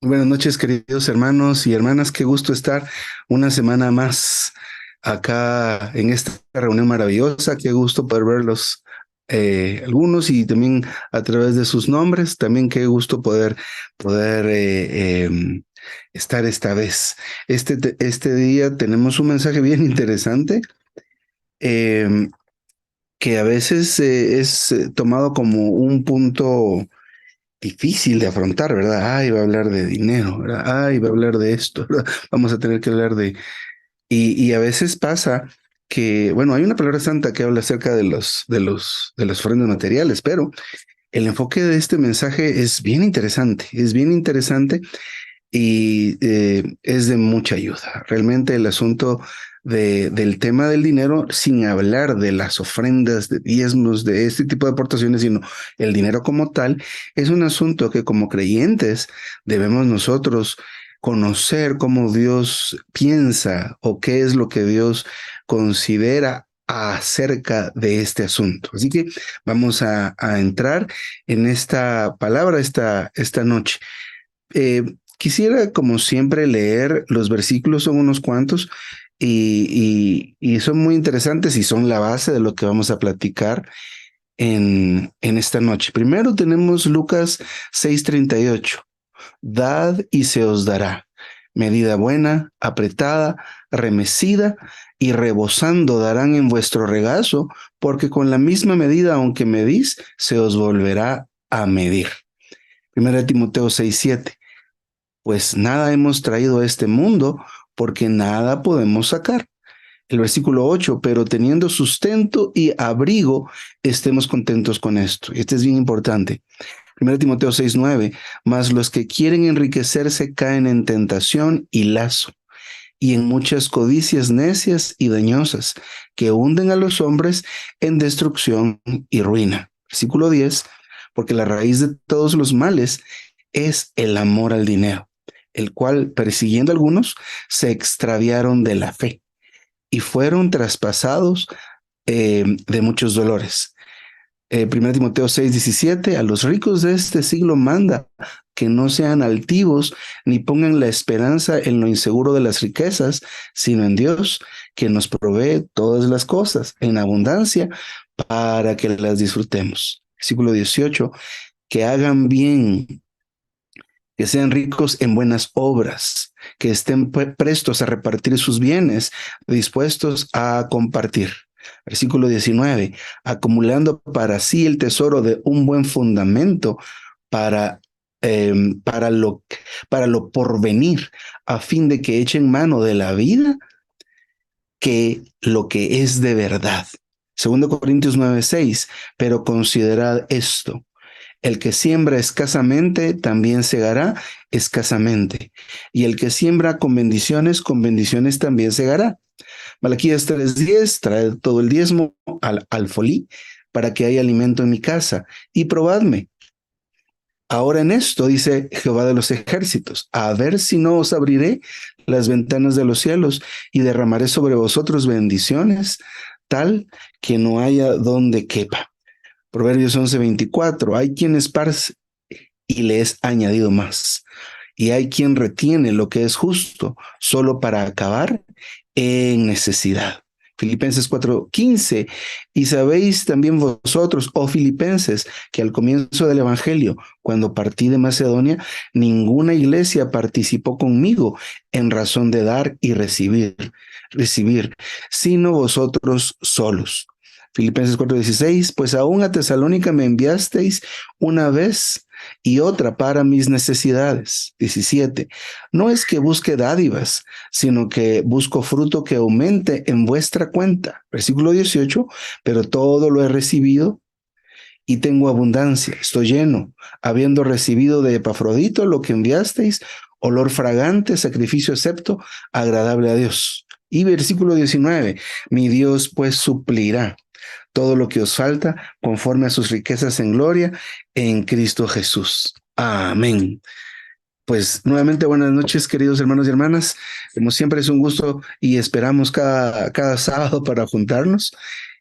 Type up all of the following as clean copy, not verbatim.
Buenas noches, queridos hermanos y hermanas. Qué gusto estar una semana más acá en esta reunión maravillosa. Qué gusto poder verlos algunos y también a través de sus nombres. También qué gusto poder estar esta vez. Este día tenemos un mensaje bien interesante em, que a veces es tomado como un punto difícil de afrontar, ¿verdad? Ay, va a hablar de dinero, ¿verdad? Ay, va a hablar de esto, ¿verdad? Vamos a tener que hablar de... Y a veces pasa que, bueno, hay una palabra santa que habla acerca de de las ofrendas materiales, pero el enfoque de este mensaje es bien interesante y es de mucha ayuda. Realmente el asunto del tema del dinero, sin hablar de las ofrendas, de diezmos, de este tipo de aportaciones, sino el dinero como tal, es un asunto que como creyentes debemos nosotros conocer cómo Dios piensa o qué es lo que Dios considera acerca de este asunto. Así que vamos a entrar en esta palabra esta noche. Quisiera, como siempre, leer los versículos, son unos cuantos, y son muy interesantes y son la base de lo que vamos a platicar en esta noche. Primero tenemos Lucas 6:38. Dad y se os dará. Medida buena, apretada, remecida y rebosando darán en vuestro regazo, porque con la misma medida, aunque medís, se os volverá a medir. Primera Timoteo 6:7. Pues nada hemos traído a este mundo, porque nada podemos sacar. El versículo 8, pero teniendo sustento y abrigo, estemos contentos con esto. Este es bien importante. 1 Timoteo 6:9, mas los que quieren enriquecerse caen en tentación y lazo, y en muchas codicias necias y dañosas, que hunden a los hombres en destrucción y ruina. Versículo 10, porque la raíz de todos los males es el amor al dinero, el cual, persiguiendo a algunos, se extraviaron de la fe y fueron traspasados de muchos dolores. 1 Timoteo 6:17, a los ricos de este siglo manda que no sean altivos ni pongan la esperanza en lo inseguro de las riquezas, sino en Dios, que nos provee todas las cosas en abundancia para que las disfrutemos. Versículo 18, que hagan bien, que sean ricos en buenas obras, que estén prestos a repartir sus bienes, dispuestos a compartir. Versículo 19, acumulando para sí el tesoro de un buen fundamento para, eh, para, lo, para lo porvenir, a fin de que echen mano de la vida que lo que es de verdad. Segundo Corintios 9:6, pero considerad esto, el que siembra escasamente también segará escasamente, y el que siembra con bendiciones también segará. Malaquías 3:10, traed todo el diezmo al alfolí para que haya alimento en mi casa, y probadme. Ahora en esto, dice Jehová de los ejércitos, a ver si no os abriré las ventanas de los cielos y derramaré sobre vosotros bendiciones, tal que no haya donde quepa. Proverbios 11:24, hay quien esparce y le es añadido más. Y hay quien retiene lo que es justo solo para acabar en necesidad. Filipenses 4:15, y sabéis también vosotros, oh filipenses, que al comienzo del Evangelio, cuando partí de Macedonia, ninguna iglesia participó conmigo en razón de dar y recibir, sino vosotros solos. Filipenses 4:16, pues aún a Tesalónica me enviasteis una vez y otra para mis necesidades. 17, no es que busque dádivas, sino que busco fruto que aumente en vuestra cuenta. Versículo 18, pero todo lo he recibido y tengo abundancia, estoy lleno, habiendo recibido de Epafrodito lo que enviasteis, olor fragante, sacrificio acepto, agradable a Dios. Y versículo 19, mi Dios pues suplirá todo lo que os falta conforme a sus riquezas en gloria en Cristo Jesús. Amén. Pues nuevamente buenas noches, queridos hermanos y hermanas. Como siempre es un gusto y esperamos cada sábado para juntarnos.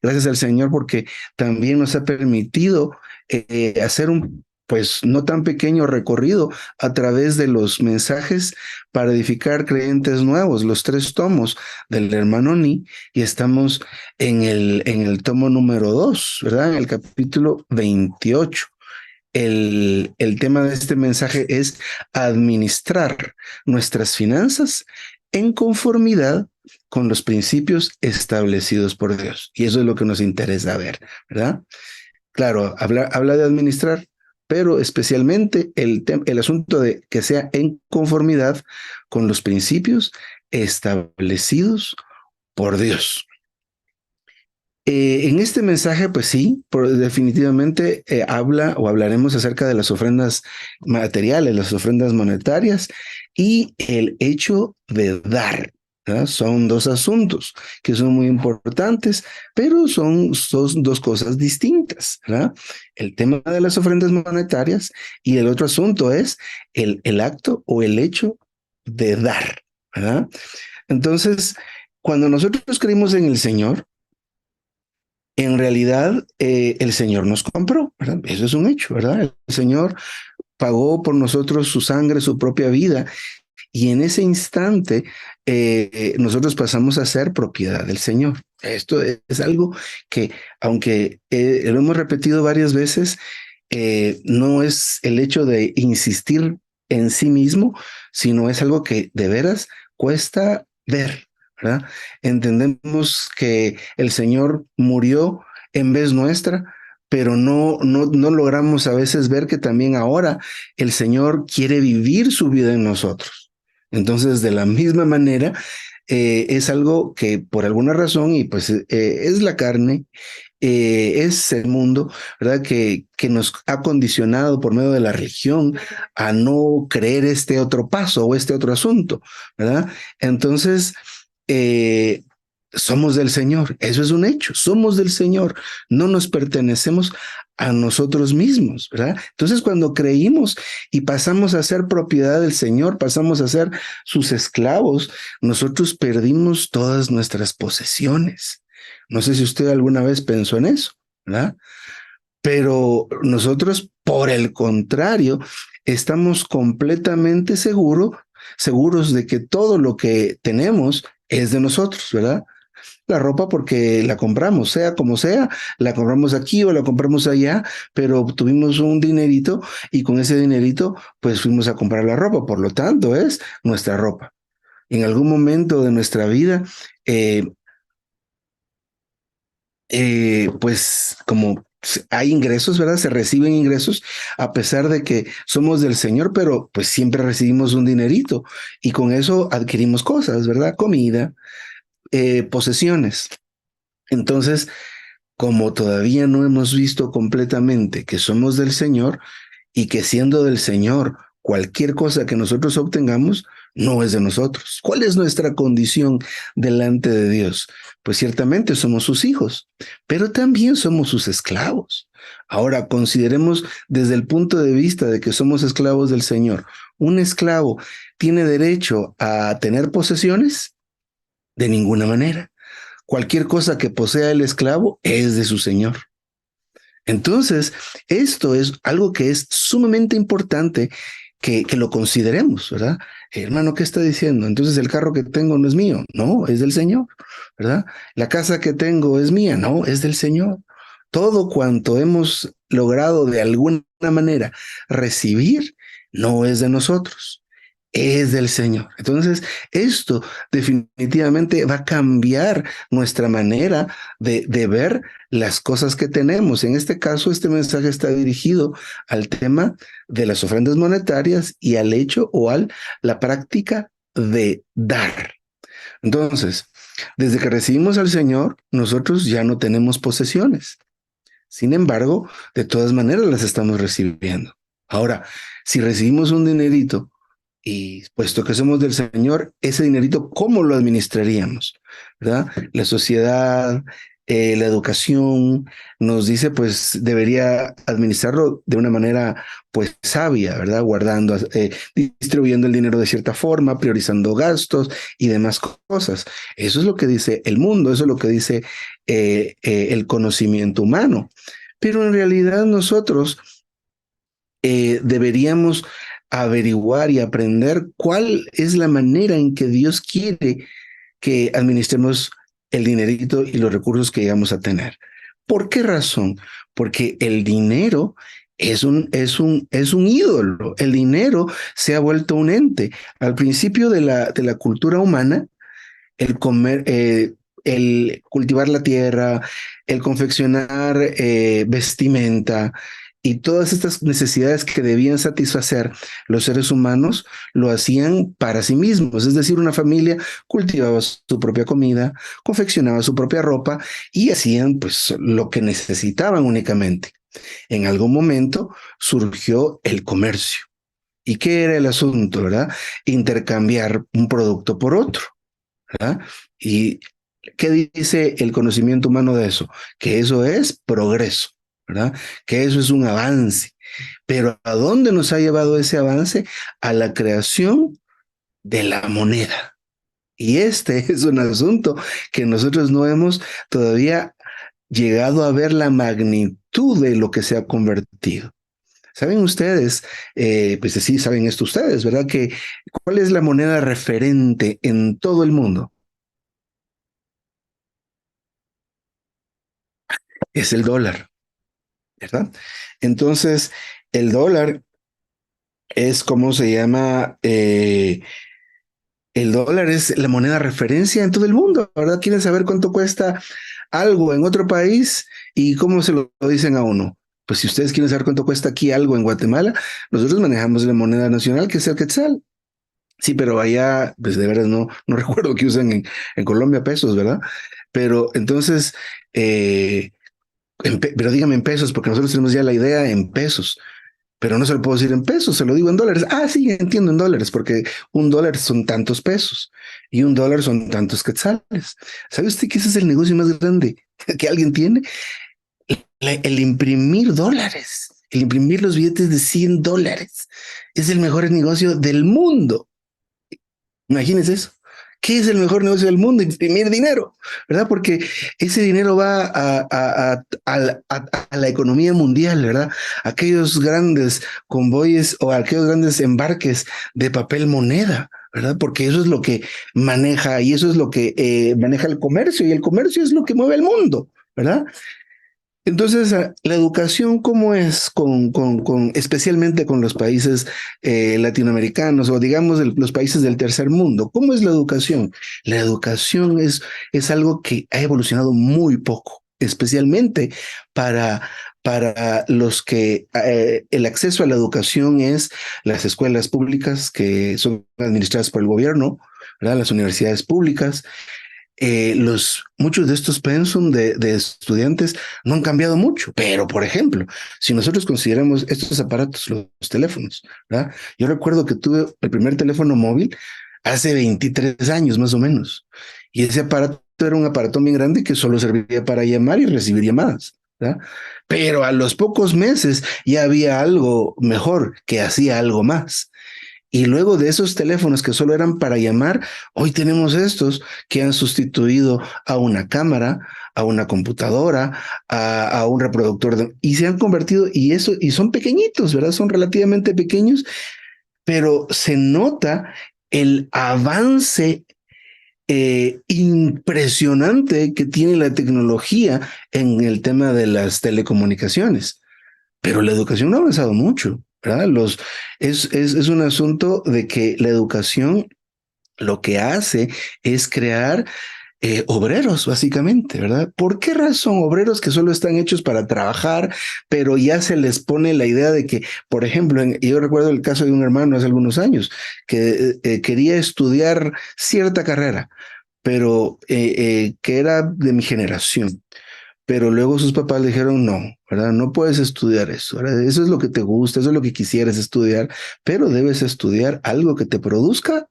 Gracias al Señor porque también nos ha permitido hacer un pues no tan pequeño recorrido a través de los mensajes para edificar creyentes nuevos, los 3 tomos del hermano Ni, y estamos en el tomo número 2, ¿verdad? En el capítulo 28. El tema de este mensaje es administrar nuestras finanzas en conformidad con los principios establecidos por Dios. Y eso es lo que nos interesa ver, ¿verdad? Claro, habla de administrar, pero especialmente el asunto de que sea en conformidad con los principios establecidos por Dios. En este mensaje, pues sí, definitivamente hablaremos acerca de las ofrendas materiales, las ofrendas monetarias y el hecho de dar, ¿verdad? Son 2 asuntos que son muy importantes, pero son 2 cosas distintas, ¿verdad? El tema de las ofrendas monetarias y el otro asunto es el acto o el hecho de dar, ¿verdad? Entonces, cuando nosotros creímos en el Señor, en realidad, el Señor nos compró, ¿verdad? Eso es un hecho, ¿verdad? El Señor pagó por nosotros su sangre, su propia vida, y en ese instante nosotros pasamos a ser propiedad del Señor. Esto es algo que, aunque lo hemos repetido varias veces, no es el hecho de insistir en sí mismo, sino es algo que de veras cuesta ver, ¿verdad? Entendemos que el Señor murió en vez nuestra, pero no logramos a veces ver que también ahora el Señor quiere vivir su vida en nosotros. Entonces, de la misma manera, es algo que por alguna razón, y pues es la carne, es el mundo, ¿verdad? Que nos ha condicionado por medio de la religión a no creer este otro paso o este otro asunto, ¿verdad? Entonces, eh, somos del Señor, eso es un hecho, somos del Señor, no nos pertenecemos a nosotros mismos, ¿verdad? Entonces, cuando creímos y pasamos a ser propiedad del Señor, pasamos a ser sus esclavos, nosotros perdimos todas nuestras posesiones. No sé si usted alguna vez pensó en eso, ¿verdad? Pero nosotros, por el contrario, estamos completamente seguros de que todo lo que tenemos es de nosotros, ¿verdad? La ropa porque la compramos, sea como sea, la compramos aquí o la compramos allá, pero tuvimos un dinerito y con ese dinerito pues fuimos a comprar la ropa, por lo tanto es nuestra ropa. En algún momento de nuestra vida, eh, pues como hay ingresos, ¿verdad? Se reciben ingresos a pesar de que somos del Señor, pero pues siempre recibimos un dinerito y con eso adquirimos cosas, ¿verdad? Comida, posesiones. Entonces, como todavía no hemos visto completamente que somos del Señor y que siendo del Señor, cualquier cosa que nosotros obtengamos no es de nosotros. ¿Cuál es nuestra condición delante de Dios? Pues ciertamente somos sus hijos, pero también somos sus esclavos. Ahora consideremos desde el punto de vista de que somos esclavos del Señor. ¿Un esclavo tiene derecho a tener posesiones? De ninguna manera. Cualquier cosa que posea el esclavo es de su señor. Entonces, esto es algo que es sumamente importante que lo consideremos, ¿verdad? Hermano, ¿qué está diciendo? Entonces el carro que tengo no es mío, no, es del Señor, ¿verdad? La casa que tengo es mía, no, es del Señor. Todo cuanto hemos logrado de alguna manera recibir, no es de nosotros, es del Señor. Entonces, esto definitivamente va a cambiar nuestra manera de ver las cosas que tenemos. En este caso, este mensaje está dirigido al tema de las ofrendas monetarias y al hecho o a la práctica de dar. Entonces, desde que recibimos al Señor, nosotros ya no tenemos posesiones. Sin embargo, de todas maneras las estamos recibiendo. Ahora, si recibimos un dinerito y puesto que somos del Señor, ese dinerito, ¿cómo lo administraríamos? ¿Verdad? La sociedad, la educación nos dice, pues debería administrarlo de una manera, pues sabia, ¿verdad? Guardando, distribuyendo el dinero de cierta forma, priorizando gastos y demás cosas. Eso es lo que dice el mundo, eso es lo que dice el conocimiento humano. Pero en realidad nosotros deberíamos averiguar y aprender cuál es la manera en que Dios quiere que administremos el dinerito y los recursos que llegamos a tener. ¿Por qué razón? Porque el dinero es un ídolo. El dinero se ha vuelto un ente. Al principio de la cultura humana, el comer, el cultivar la tierra, el confeccionar vestimenta y todas estas necesidades que debían satisfacer los seres humanos lo hacían para sí mismos. Es decir, una familia cultivaba su propia comida, confeccionaba su propia ropa y hacían pues lo que necesitaban únicamente. En algún momento surgió el comercio. ¿Y qué era el asunto, verdad? Intercambiar un producto por otro. ¿verdad? ¿Y qué dice el conocimiento humano de eso? Que eso es progreso, ¿verdad? Que eso es un avance. Pero ¿a dónde nos ha llevado ese avance? A la creación de la moneda. Y este es un asunto que nosotros no hemos todavía llegado a ver la magnitud de lo que se ha convertido. ¿Saben ustedes? Pues sí, saben esto ustedes, ¿verdad? Que ¿cuál es la moneda referente en todo el mundo? Es el dólar. ¿Verdad? Entonces, el dólar es como se llama, el dólar es la moneda referencia en todo el mundo, ¿verdad? Quieren saber cuánto cuesta algo en otro país y cómo se lo dicen a uno. Pues si ustedes quieren saber cuánto cuesta aquí algo en Guatemala, nosotros manejamos la moneda nacional, que es el quetzal. Sí, pero allá, pues de veras no recuerdo que usan en Colombia pesos, ¿verdad? Pero entonces, pero dígame en pesos, porque nosotros tenemos ya la idea en pesos. Pero no se lo puedo decir en pesos, se lo digo en dólares. Ah, sí, entiendo en dólares, porque un dólar son tantos pesos y un dólar son tantos quetzales. ¿Sabe usted que ese es el negocio más grande que alguien tiene? El imprimir dólares, el imprimir los billetes de $100 es el mejor negocio del mundo. Imagínense eso. ¿Qué es el mejor negocio del mundo? Imprimir dinero, ¿verdad? Porque ese dinero va a la economía mundial, ¿verdad? Aquellos grandes convoyes o aquellos grandes embarques de papel moneda, ¿verdad? Porque eso es lo que maneja y eso es lo que maneja el comercio y el comercio es lo que mueve el mundo, ¿verdad? Entonces, la educación, ¿cómo es especialmente con los países latinoamericanos o digamos los países del tercer mundo? ¿Cómo es la educación? La educación es algo que ha evolucionado muy poco, especialmente para, para los que el acceso a la educación es las escuelas públicas que son administradas por el gobierno, ¿verdad? Las universidades públicas muchos de estos pensum de estudiantes no han cambiado mucho, pero por ejemplo, si nosotros consideramos estos aparatos, los teléfonos, ¿verdad? Yo recuerdo que tuve el primer teléfono móvil hace 23 años más o menos, y ese aparato era un aparato bien grande que solo servía para llamar y recibir llamadas, ¿verdad? Pero a los pocos meses ya había algo mejor que hacía algo más. Y luego de esos teléfonos que solo eran para llamar, hoy tenemos estos que han sustituido a una cámara, a una computadora, a un reproductor y se han convertido y son pequeñitos, ¿verdad? Son relativamente pequeños, pero se nota el avance impresionante que tiene la tecnología en el tema de las telecomunicaciones. Pero la educación no ha avanzado mucho, ¿verdad? Es un asunto de que la educación lo que hace es crear obreros, básicamente, ¿verdad? ¿Por qué razón obreros que solo están hechos para trabajar, pero ya se les pone la idea de que, por ejemplo, yo recuerdo el caso de un hermano hace algunos años que quería estudiar cierta carrera, pero que era de mi generación, pero luego sus papás le dijeron, no, ¿verdad? No puedes estudiar eso, ¿verdad? Eso es lo que te gusta, eso es lo que quisieras estudiar, pero debes estudiar algo que te produzca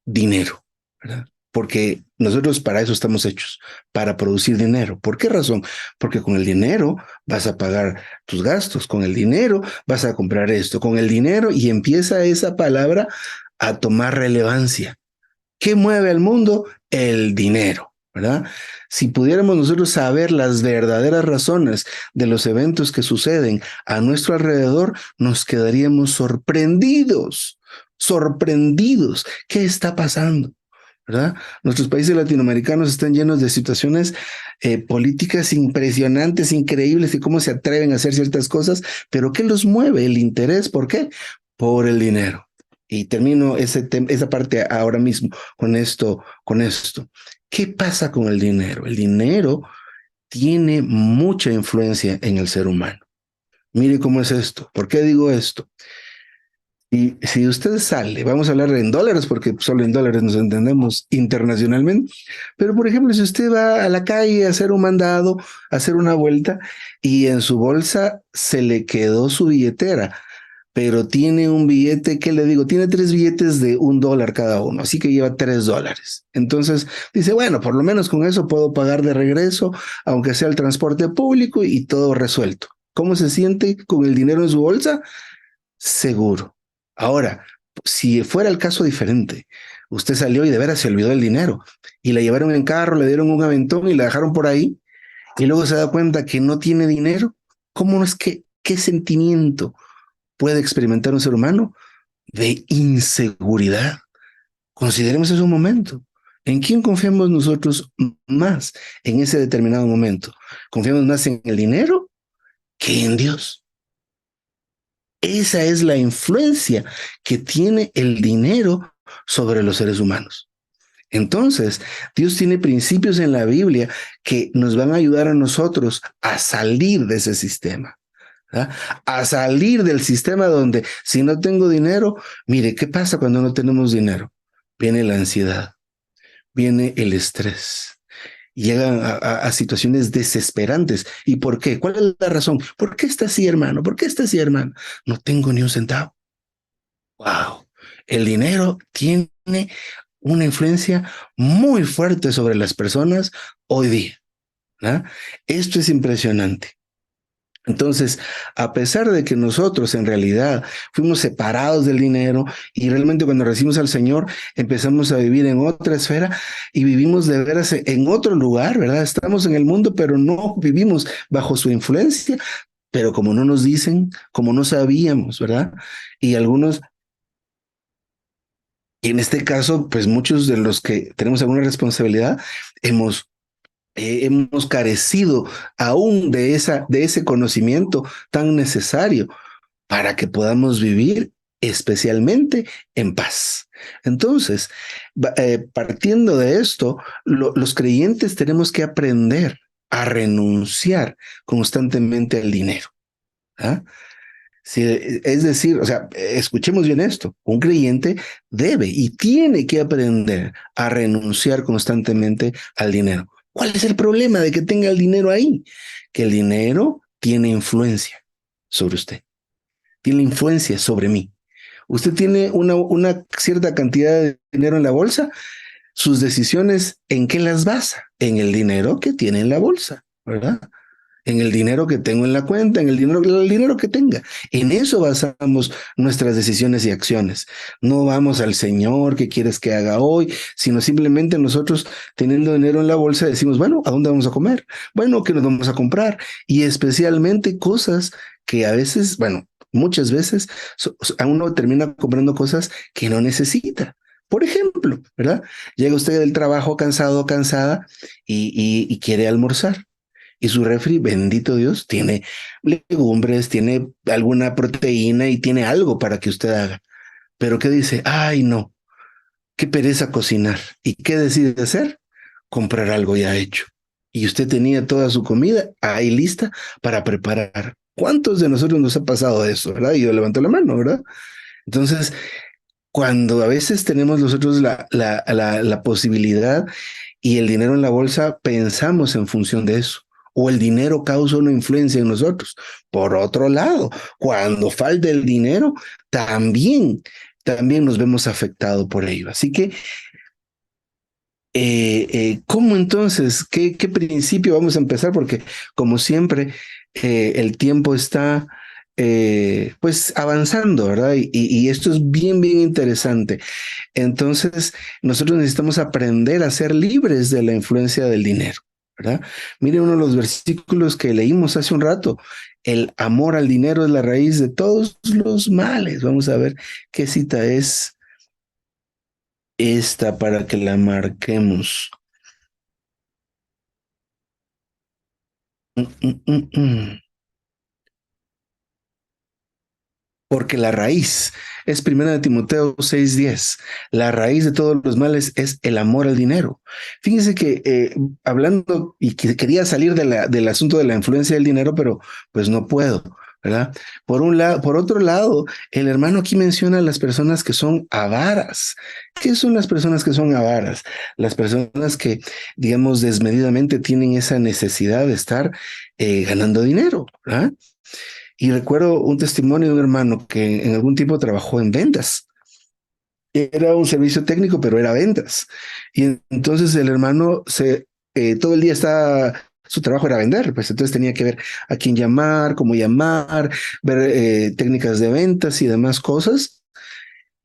dinero, ¿verdad? Porque nosotros para eso estamos hechos, para producir dinero. ¿Por qué razón? Porque con el dinero vas a pagar tus gastos, con el dinero vas a comprar esto, con el dinero y empieza esa palabra a tomar relevancia. ¿Qué mueve al mundo? El dinero. ¿verdad? Si pudiéramos nosotros saber las verdaderas razones de los eventos que suceden a nuestro alrededor, nos quedaríamos sorprendidos, sorprendidos. ¿Qué está pasando? ¿Verdad? Nuestros países latinoamericanos están llenos de situaciones políticas impresionantes, increíbles, y cómo se atreven a hacer ciertas cosas, pero ¿qué los mueve? El interés, ¿por qué? Por el dinero. Y termino esa parte ahora mismo con esto. ¿Qué pasa con el dinero? El dinero tiene mucha influencia en el ser humano. Mire cómo es esto. ¿Por qué digo esto? Y si usted sale, vamos a hablar en dólares, porque solo en dólares nos entendemos internacionalmente, pero por ejemplo, si usted va a la calle a hacer un mandado, a hacer una vuelta, y en su bolsa se le quedó su billetera, pero tiene un billete, ¿qué le digo? Tiene 3 billetes de $1 cada uno, así que lleva $3. Entonces dice, bueno, por lo menos con eso puedo pagar de regreso, aunque sea el transporte público y todo resuelto. ¿Cómo se siente con el dinero en su bolsa? Seguro. Ahora, si fuera el caso diferente, usted salió y de veras se olvidó el dinero y la llevaron en carro, le dieron un aventón y la dejaron por ahí y luego se da cuenta que no tiene dinero, ¿cómo es que, qué sentimiento puede experimentar un ser humano de inseguridad? Consideremos ese momento. ¿En quién confiamos nosotros más en ese determinado momento? ¿Confiamos más en el dinero que en Dios? Esa es la influencia que tiene el dinero sobre los seres humanos. Entonces, Dios tiene principios en la Biblia que nos van a ayudar a nosotros a salir de ese sistema, ¿verdad? A salir del sistema donde si no tengo dinero, mire, ¿qué pasa cuando no tenemos dinero? Viene la ansiedad, viene el estrés, llegan a situaciones desesperantes. ¿Y por qué? ¿Cuál es la razón? ¿Por qué está así, hermano? ¿Por qué está así, hermano? No tengo ni un centavo. Wow. El dinero tiene una influencia muy fuerte sobre las personas hoy día, ¿no? Esto es impresionante. Entonces, a pesar de que nosotros en realidad fuimos separados del dinero y realmente cuando recibimos al Señor empezamos a vivir en otra esfera y vivimos de veras en otro lugar, ¿verdad? Estamos en el mundo, pero no vivimos bajo su influencia, pero como no nos dicen, como no sabíamos, ¿verdad? Y algunos, y en este caso, pues muchos de los que tenemos alguna responsabilidad, hemos carecido aún de ese conocimiento tan necesario para que podamos vivir especialmente en paz. Entonces, partiendo de esto, los creyentes tenemos que aprender a renunciar constantemente al dinero. ¿Ah? Sí, es decir, o sea, escuchemos bien esto, un creyente debe y tiene que aprender a renunciar constantemente al dinero. ¿Cuál es el problema de que tenga el dinero ahí? Que el dinero tiene influencia sobre usted, tiene influencia sobre mí. Usted tiene una cierta cantidad de dinero en la bolsa, sus decisiones, ¿en qué las basa? En el dinero que tiene en la bolsa, ¿verdad? En el dinero que tengo en la cuenta, en el dinero que tenga. En eso basamos nuestras decisiones y acciones. No vamos al Señor, ¿qué quieres que haga hoy? Sino simplemente nosotros teniendo dinero en la bolsa decimos, bueno, ¿a dónde vamos a comer? Bueno, ¿qué nos vamos a comprar? Y especialmente cosas que a veces, bueno, muchas veces a uno termina comprando cosas que no necesita. Por ejemplo, ¿verdad? Llega usted del trabajo cansado, cansada y quiere almorzar. Y su refri, bendito Dios, tiene legumbres, tiene alguna proteína y tiene algo para que usted haga. Pero ¿qué dice? Ay, no, qué pereza cocinar. ¿Y qué decide hacer? Comprar algo ya hecho. Y usted tenía toda su comida ahí lista para preparar. ¿Cuántos de nosotros nos ha pasado eso, verdad? Y yo levanto la mano, ¿verdad? Entonces, cuando a veces tenemos nosotros la posibilidad y el dinero en la bolsa, pensamos en función de eso. O el dinero causa una influencia en nosotros. Por otro lado, cuando falta el dinero, también nos vemos afectados por ello. Así que, ¿cómo entonces? ¿Qué principio vamos a empezar? Porque, como siempre, el tiempo está pues avanzando, ¿verdad? Y esto es bien, bien interesante. Entonces, nosotros necesitamos aprender a ser libres de la influencia del dinero, ¿verdad? Mire uno de los versículos que leímos hace un rato. El amor al dinero es la raíz de todos los males. Vamos a ver qué cita es esta para que la marquemos. Mm, mm, mm, mm. Porque la raíz es primera de Timoteo 6:10. La raíz de todos los males es el amor al dinero. Fíjense que hablando y que quería salir del asunto de la influencia del dinero, pero pues no puedo, ¿verdad? Por otro lado, el hermano aquí menciona a las personas que son avaras. ¿Qué son las personas que son avaras? Las personas que, digamos, desmedidamente tienen esa necesidad de estar ganando dinero, ¿verdad? Y recuerdo un testimonio de un hermano que en algún tiempo trabajó en ventas. Era un servicio técnico, pero era ventas. Y entonces el hermano todo el día estaba, su trabajo era vender, pues entonces tenía que ver a quién llamar, cómo llamar, ver técnicas de ventas y demás cosas.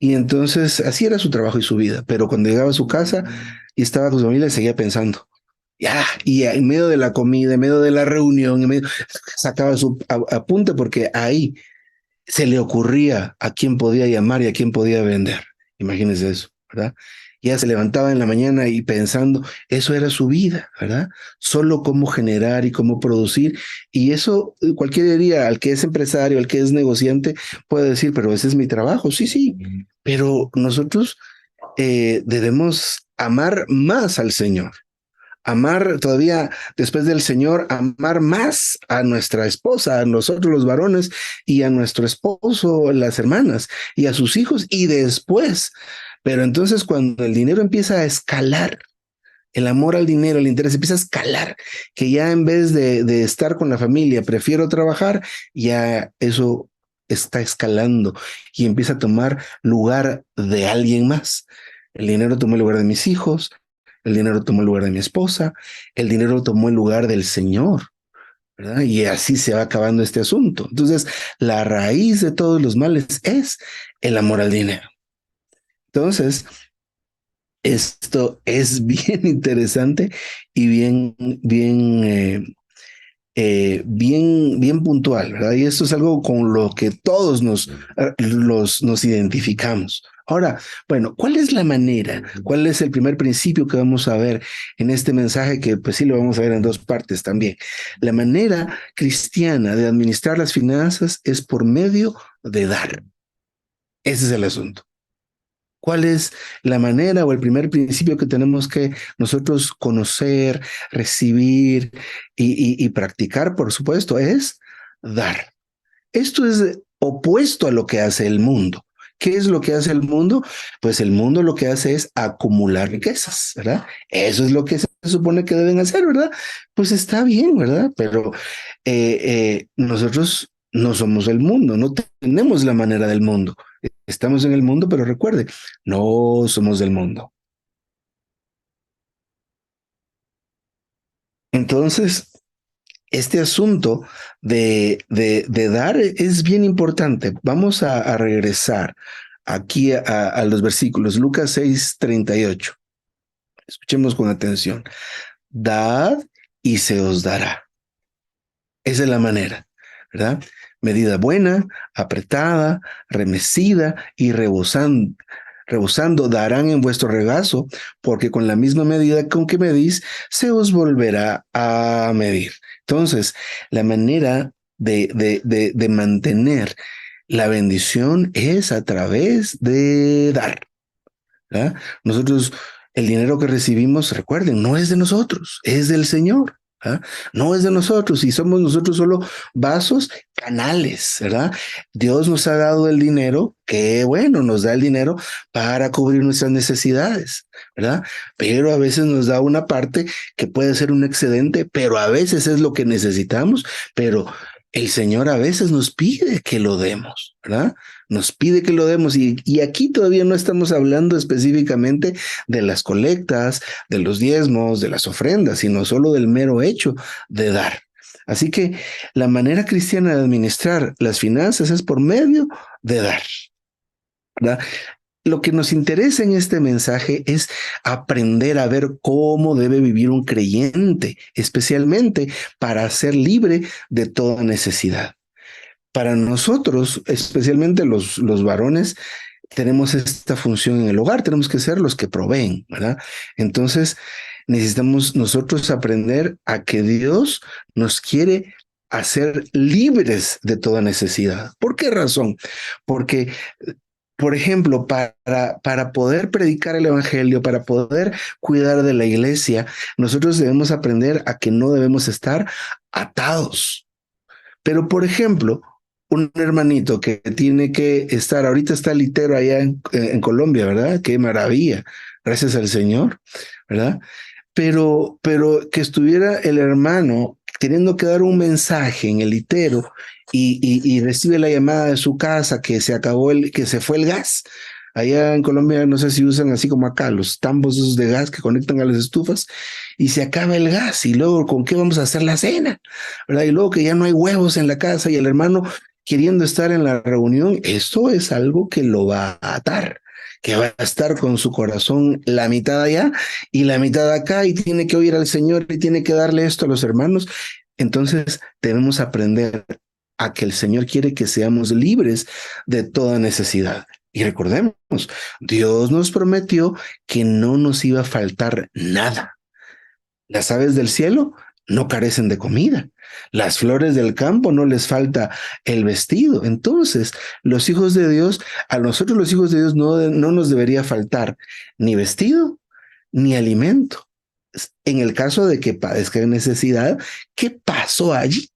Y entonces así era su trabajo y su vida. Pero cuando llegaba a su casa y estaba con su familia, seguía pensando. Ya, y en medio de la comida, en medio de la reunión, sacaba su apunte porque ahí se le ocurría a quién podía llamar y a quién podía vender. Imagínense eso, ¿verdad? Ya se levantaba en la mañana y pensando, eso era su vida, ¿verdad? Solo cómo generar y cómo producir. Y eso cualquier día, al que es empresario, al que es negociante, puede decir, pero ese es mi trabajo. Sí, sí, pero nosotros debemos amar más al Señor, amar todavía después del Señor, amar más a nuestra esposa, a nosotros los varones y a nuestro esposo, las hermanas y a sus hijos y después. Pero entonces cuando el dinero empieza a escalar, el amor al dinero, el interés empieza a escalar, que ya en vez de estar con la familia, prefiero trabajar, ya eso está escalando y empieza a tomar lugar de alguien más. El dinero tomó el lugar de mis hijos, el dinero tomó el lugar de mi esposa, el dinero tomó el lugar del Señor, ¿verdad? Y así se va acabando este asunto. Entonces, la raíz de todos los males es el amor al dinero. Entonces, esto es bien interesante y bien puntual, ¿verdad? Y esto es algo con lo que todos nos identificamos. Ahora, bueno, ¿cuál es la manera? ¿Cuál es el primer principio que vamos a ver en este mensaje? Que pues sí lo vamos a ver en dos partes también. La manera cristiana de administrar las finanzas es por medio de dar. Ese es el asunto. ¿Cuál es la manera o el primer principio que tenemos que nosotros conocer, recibir y practicar, por supuesto? Es dar. Esto es opuesto a lo que hace el mundo. ¿Qué es lo que hace el mundo? Pues el mundo lo que hace es acumular riquezas, ¿verdad? Eso es lo que se supone que deben hacer, ¿verdad? Pues está bien, ¿verdad? Pero nosotros no somos el mundo, no tenemos la manera del mundo. Estamos en el mundo, pero recuerde, no somos del mundo. Entonces, este asunto de dar es bien importante. Vamos a regresar aquí a los versículos. Lucas 6:38. Escuchemos con atención. Dad y se os dará. Esa es la manera, ¿verdad? Medida buena, apretada, remecida y rebosando darán en vuestro regazo, porque con la misma medida con que medís, se os volverá a medir. Entonces, la manera de mantener la bendición es a través de dar, ¿verdad? Nosotros, el dinero que recibimos, recuerden, no es de nosotros, es del Señor. ¿Ah? No es de nosotros y somos nosotros solo vasos, canales, ¿verdad? Dios nos ha dado el dinero, que bueno, nos da el dinero para cubrir nuestras necesidades, ¿verdad? Pero a veces nos da una parte que puede ser un excedente, pero a veces es lo que necesitamos, pero el Señor a veces nos pide que lo demos, ¿verdad? Nos pide que lo demos y aquí todavía no estamos hablando específicamente de las colectas, de los diezmos, de las ofrendas, sino solo del mero hecho de dar. Así que la manera cristiana de administrar las finanzas es por medio de dar, ¿verdad? Lo que nos interesa en este mensaje es aprender a ver cómo debe vivir un creyente, especialmente para ser libre de toda necesidad. Para nosotros, especialmente los varones, tenemos esta función en el hogar, tenemos que ser los que proveen, ¿verdad? Entonces, necesitamos nosotros aprender a que Dios nos quiere hacer libres de toda necesidad. ¿Por qué razón? Porque por ejemplo, para poder predicar el evangelio, para poder cuidar de la iglesia, nosotros debemos aprender a que no debemos estar atados. Pero, por ejemplo, un hermanito que tiene que estar, ahorita está litero allá en Colombia, ¿verdad? Qué maravilla, gracias al Señor, ¿verdad? Pero que estuviera el hermano teniendo que dar un mensaje en el litero y recibe la llamada de su casa que se acabó que se fue el gas. Allá en Colombia no sé si usan así como acá los tambos esos de gas que conectan a las estufas y se acaba el gas y luego ¿con qué vamos a hacer la cena? ¿Verdad? Y luego que ya no hay huevos en la casa y el hermano queriendo estar en la reunión, esto es algo que lo va a atar, que va a estar con su corazón la mitad allá y la mitad acá y tiene que oír al Señor y tiene que darle esto a los hermanos. Entonces debemos aprender a que el Señor quiere que seamos libres de toda necesidad. Y recordemos, Dios nos prometió que no nos iba a faltar nada. Las aves del cielo no carecen de comida. Las flores del campo no les falta el vestido. Entonces, los hijos de Dios, a nosotros los hijos de Dios no nos debería faltar ni vestido ni alimento. En el caso de que padezca necesidad, ¿qué pasó allí?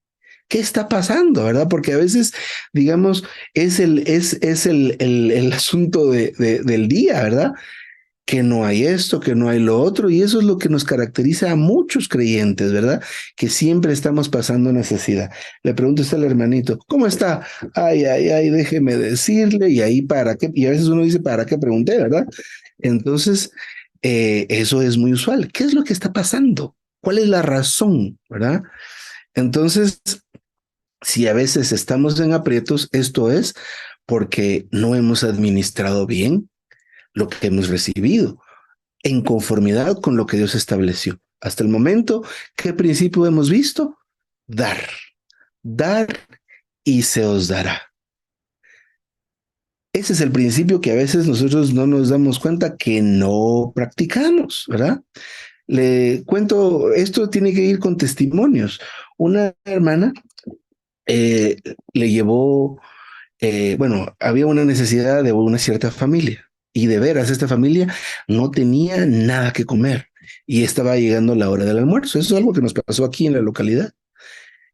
¿Qué está pasando? ¿Verdad? Porque a veces, digamos, es el asunto del día, ¿verdad? Que no hay esto, que no hay lo otro, y eso es lo que nos caracteriza a muchos creyentes, ¿verdad? Que siempre estamos pasando necesidad. Le pregunto a al hermanito, ¿cómo está? Ay, ay, ay, déjeme decirle, y ahí para qué, y a veces uno dice, ¿para qué pregunté, verdad? Entonces, eso es muy usual. ¿Qué es lo que está pasando? ¿Cuál es la razón, verdad? Entonces, si a veces estamos en aprietos, esto es porque no hemos administrado bien lo que hemos recibido en conformidad con lo que Dios estableció. Hasta el momento, ¿qué principio hemos visto? Dar, dar y se os dará. Ese es el principio que a veces nosotros no nos damos cuenta que no practicamos, ¿verdad? Le cuento, esto tiene que ir con testimonios. Una hermana eh, le llevó, bueno, había una necesidad de una cierta familia y de veras esta familia no tenía nada que comer y estaba llegando la hora del almuerzo. Eso es algo que nos pasó aquí en la localidad.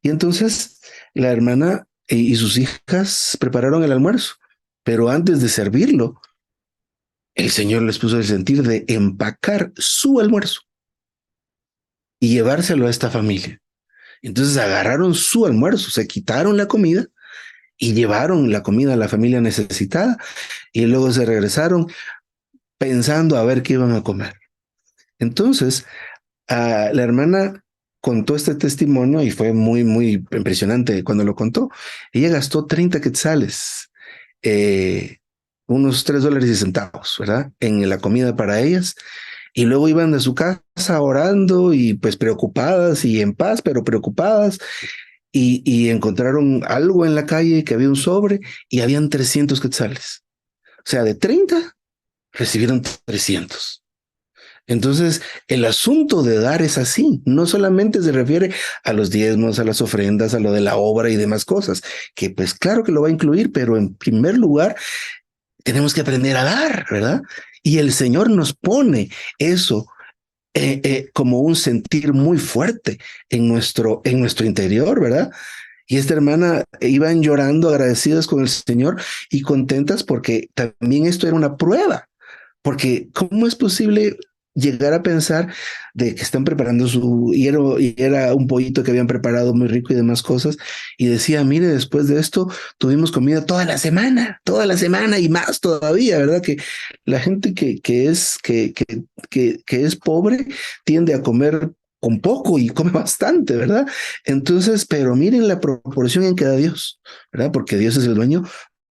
Y entonces la hermana y sus hijas prepararon el almuerzo, pero antes de servirlo, el Señor les puso el sentir de empacar su almuerzo y llevárselo a esta familia. Entonces agarraron su almuerzo, se quitaron la comida y llevaron la comida a la familia necesitada y luego se regresaron pensando a ver qué iban a comer. Entonces, la hermana contó este testimonio y fue muy, muy impresionante cuando lo contó. Ella gastó 30 quetzales, eh, unos $3.50, ¿verdad? En la comida para ellas. Y luego iban de su casa orando y pues preocupadas y en paz, pero preocupadas. Y encontraron algo en la calle que había un sobre y habían 300 quetzales. O sea, de 30 recibieron 300. Entonces, el asunto de dar es así, no solamente se refiere a los diezmos, a las ofrendas, a lo de la obra y demás cosas, que pues claro que lo va a incluir, pero en primer lugar tenemos que aprender a dar, ¿verdad? Y el Señor nos pone eso como un sentir muy fuerte en nuestro interior, ¿verdad? Y esta hermana iban llorando, agradecidas con el Señor y contentas porque también esto era una prueba. Porque ¿cómo es posible llegar a pensar de que están preparando y era un pollito que habían preparado muy rico y demás cosas? Y decía, mire, después de esto tuvimos comida toda la semana y más todavía, ¿verdad? Que la gente que es pobre tiende a comer con poco y come bastante, ¿verdad? Entonces, pero miren la proporción en que da Dios, ¿verdad? Porque Dios es el dueño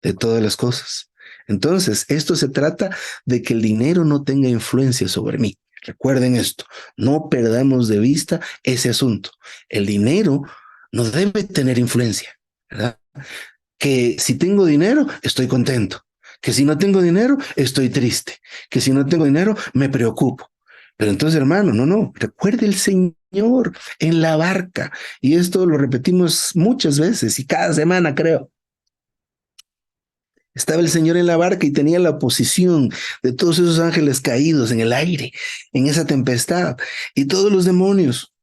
de todas las cosas. Entonces, esto se trata de que el dinero no tenga influencia sobre mí. Recuerden esto, no perdamos de vista ese asunto. El dinero no debe tener influencia, ¿verdad? Que si tengo dinero, estoy contento. Que si no tengo dinero, estoy triste. Que si no tengo dinero, me preocupo. Pero entonces, hermano, no. Recuerde el Señor en la barca. Y esto lo repetimos muchas veces y cada semana, creo. Estaba el Señor en la barca y tenía la oposición de todos esos ángeles caídos en el aire, en esa tempestad, y todos los demonios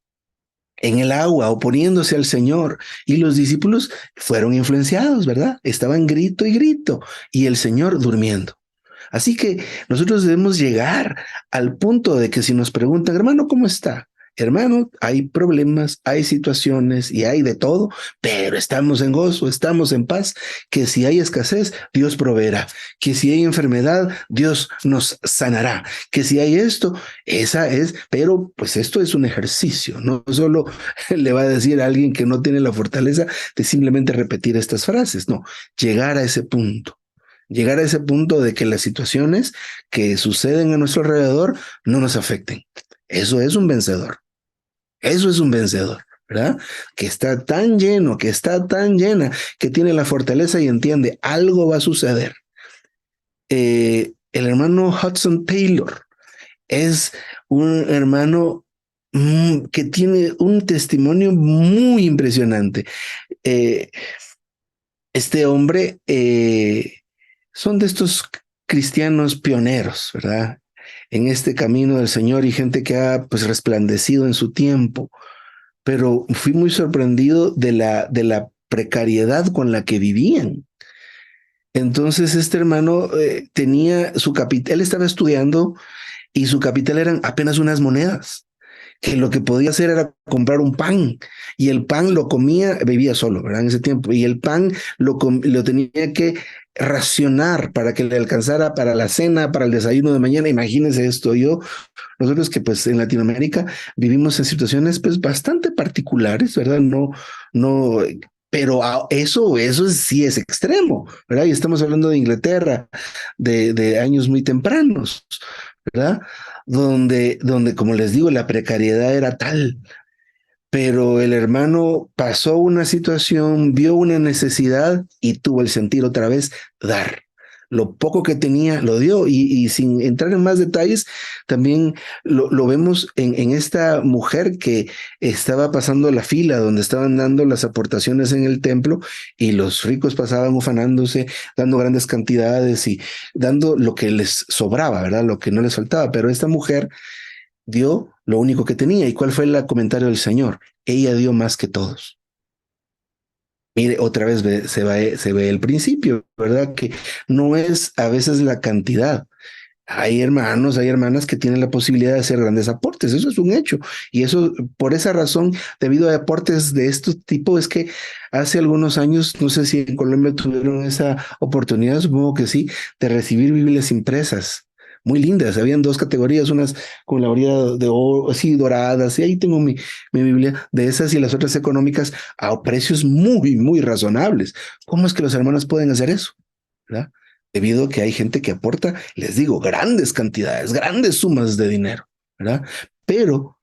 en el agua oponiéndose al Señor. Y los discípulos fueron influenciados, ¿verdad? Estaban grito y grito, y el Señor durmiendo. Así que nosotros debemos llegar al punto de que si nos preguntan, hermano, ¿cómo está? Hermano, hay problemas, hay situaciones y hay de todo, pero estamos en gozo, estamos en paz, que si hay escasez, Dios proveerá, que si hay enfermedad, Dios nos sanará, que si hay esto, esa es, pero pues esto es un ejercicio, no solo le va a decir a alguien que no tiene la fortaleza de simplemente repetir estas frases, no, llegar a ese punto. Llegar a ese punto de que las situaciones que suceden a nuestro alrededor no nos afecten. Eso es un vencedor. Eso es un vencedor, ¿verdad? Que está tan lleno, que está tan llena, que tiene la fortaleza y entiende algo va a suceder. El hermano Hudson Taylor es un hermano que tiene un testimonio muy impresionante. Eh, este hombre son de estos cristianos pioneros, ¿verdad? En este camino del Señor y gente que ha pues resplandecido en su tiempo, pero fui muy sorprendido de la precariedad con la que vivían. Entonces este hermano tenía su capital, él estaba estudiando y su capital eran apenas unas monedas, que lo que podía hacer era comprar un pan y el pan lo comía, vivía solo, ¿verdad? En ese tiempo, y el pan lo tenía que racionar para que le alcanzara para la cena, para el desayuno de mañana. Imagínense esto, nosotros que pues en Latinoamérica vivimos en situaciones pues bastante particulares, ¿verdad? No, pero eso sí es extremo, ¿verdad? Y estamos hablando de Inglaterra, de años muy tempranos, ¿verdad? Donde, como les digo, la precariedad era tal, pero el hermano pasó una situación, vio una necesidad y tuvo el sentir otra vez dar. Lo poco que tenía lo dio y sin entrar en más detalles, también lo vemos en esta mujer que estaba pasando la fila donde estaban dando las aportaciones en el templo y los ricos pasaban ufanándose, dando grandes cantidades y dando lo que les sobraba, ¿verdad? Lo que no les faltaba. Pero esta mujer dio lo único que tenía. ¿Y cuál fue el comentario del Señor? Ella dio más que todos. Mire, otra vez se ve el principio, ¿verdad? Que no es a veces la cantidad. Hay hermanos, hay hermanas que tienen la posibilidad de hacer grandes aportes, eso es un hecho. Y eso, por esa razón, debido a aportes de este tipo, es que hace algunos años, no sé si en Colombia tuvieron esa oportunidad, supongo que sí, de recibir Biblias impresas. Muy lindas, habían dos categorías, unas con la orilla de oro, así doradas, y ahí tengo mi Biblia de esas y las otras económicas a precios muy razonables. ¿Cómo es que los hermanos pueden hacer eso? ¿Verdad? Debido a que hay gente que aporta, les digo, grandes cantidades, grandes sumas de dinero, ¿verdad? Pero,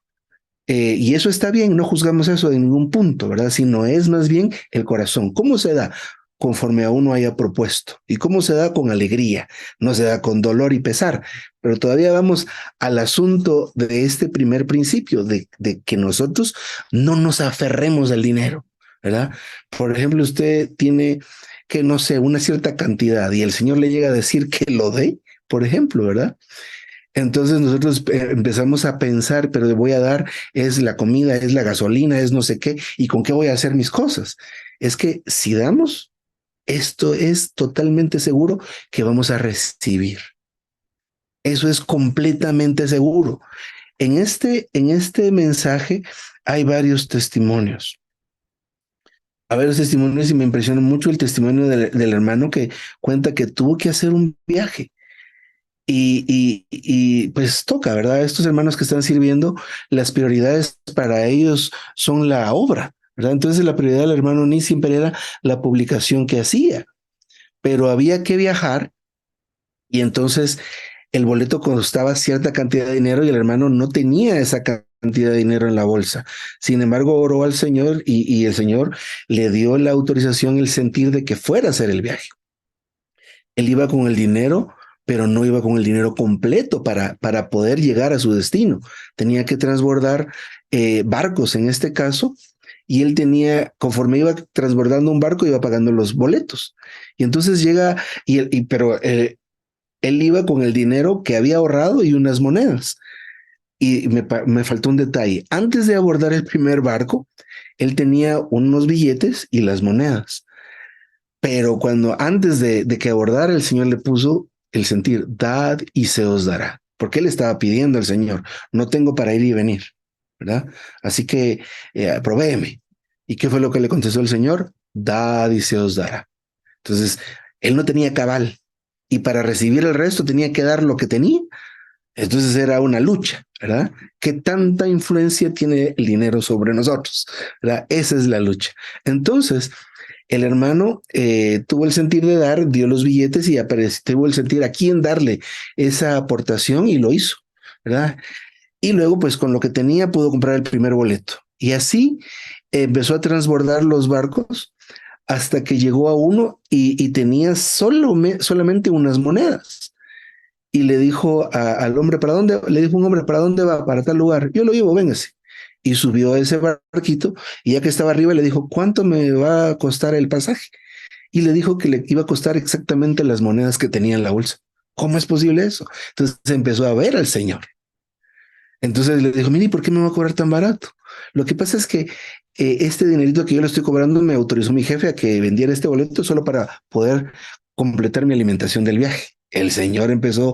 y eso está bien, no juzgamos eso en ningún punto, ¿verdad? Sino es más bien el corazón. ¿Cómo se da? Conforme a uno haya propuesto. ¿Y cómo se da? Con alegría, no se da con dolor y pesar. Pero todavía vamos al asunto de este primer principio, de que nosotros no nos aferremos al dinero, ¿verdad? Por ejemplo, usted tiene que, no sé, una cierta cantidad y el Señor le llega a decir que lo dé, por ejemplo, ¿verdad? Entonces nosotros empezamos a pensar, pero le voy a dar, es la comida, es la gasolina, es no sé qué, y con qué voy a hacer mis cosas. Es que si damos, esto es totalmente seguro que vamos a recibir. Eso es completamente seguro. En este mensaje hay varios testimonios. A ver, los testimonios y me impresiona mucho el testimonio del hermano que cuenta que tuvo que hacer un viaje Pues toca, ¿verdad? Estos hermanos que están sirviendo, las prioridades para ellos son la obra, ¿verdad? Entonces la prioridad del hermano Ni siempre era la publicación que hacía, pero había que viajar y entonces el boleto costaba cierta cantidad de dinero y el hermano no tenía esa cantidad de dinero en la bolsa. Sin embargo, oró al Señor y el Señor le dio la autorización, el sentir de que fuera a hacer el viaje. Él iba con el dinero, pero no iba con el dinero completo para poder llegar a su destino. Tenía que transbordar barcos en este caso, y él tenía, conforme iba transbordando un barco, iba pagando los boletos. Y entonces llega, pero él iba con el dinero que había ahorrado y unas monedas. Y me faltó un detalle. Antes de abordar el primer barco, él tenía unos billetes y las monedas. Pero cuando antes de que abordara, el Señor le puso el sentir, dad y se os dará. Porque él estaba pidiendo al Señor, no tengo para ir y venir, ¿verdad? Así que provéeme. ¿Y qué fue lo que le contestó el Señor? Dad y se os dará. Entonces, él no tenía cabal y para recibir el resto tenía que dar lo que tenía. Entonces era una lucha, ¿verdad? ¿Qué tanta influencia tiene el dinero sobre nosotros? ¿Verdad? Esa es la lucha. Entonces, el hermano tuvo el sentir de dar, dio los billetes y tuvo el sentir a quién darle esa aportación y lo hizo, ¿verdad? Y luego, pues con lo que tenía, pudo comprar el primer boleto. Y así empezó a transbordar los barcos hasta que llegó a uno y tenía solamente unas monedas. Y le dijo al hombre, ¿para dónde? Le dijo un hombre, ¿para dónde va? Para tal lugar. Yo lo llevo, véngase. Y subió a ese barquito y ya que estaba arriba le dijo, ¿cuánto me va a costar el pasaje? Y le dijo que le iba a costar exactamente las monedas que tenía en la bolsa. ¿Cómo es posible eso? Entonces empezó a ver al Señor. Entonces le dijo, mire, ¿por qué me va a cobrar tan barato? Lo que pasa es que este dinerito que yo le estoy cobrando me autorizó mi jefe a que vendiera este boleto solo para poder completar mi alimentación del viaje. El Señor empezó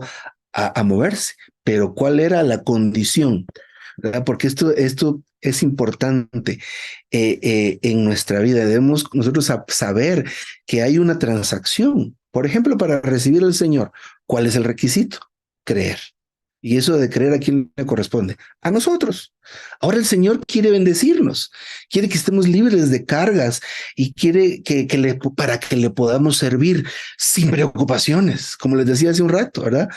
a moverse, pero ¿cuál era la condición? ¿Verdad? Porque esto es importante en nuestra vida. Debemos nosotros saber que hay una transacción. Por ejemplo, para recibir al Señor, ¿cuál es el requisito? Creer. Y eso de creer a quién le corresponde, a nosotros. Ahora el Señor quiere bendecirnos, quiere que estemos libres de cargas y quiere para que le podamos servir sin preocupaciones, como les decía hace un rato, ¿verdad?